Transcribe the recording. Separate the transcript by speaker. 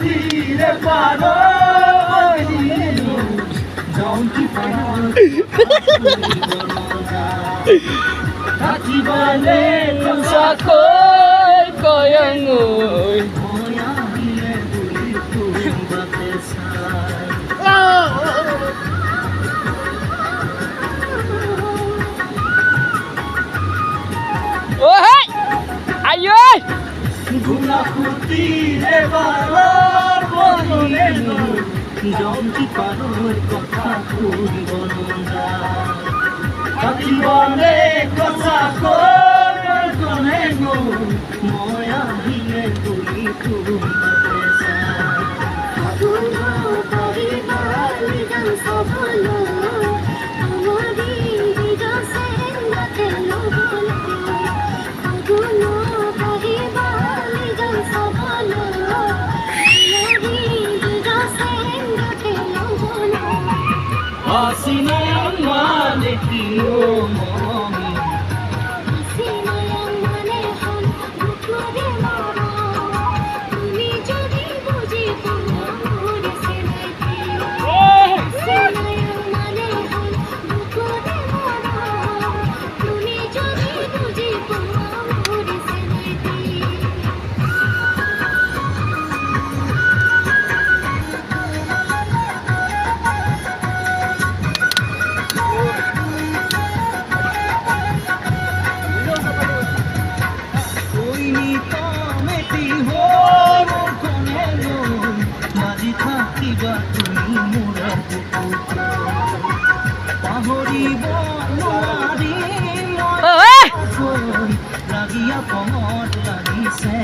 Speaker 1: Tire paro Jonki paro Kati bale tusa koi koyangoy Moya hile buli tumba pesai
Speaker 2: Oh hey! Ayoy!
Speaker 1: Guna kutire paro বলে জমকি পারোর কথা কইব না কাকি বলে কথা কোনে গো ময়া হিলে তুই তুমি Hasinayang malikiyo mami
Speaker 3: Hasinayang manehon bukuri mara Tumi jodi buji kumamur sinaiti Hasinayang manehon bukuri mara Tumi jodi buji kumamur sinaiti
Speaker 1: লাগিয়া কমর লাগিছে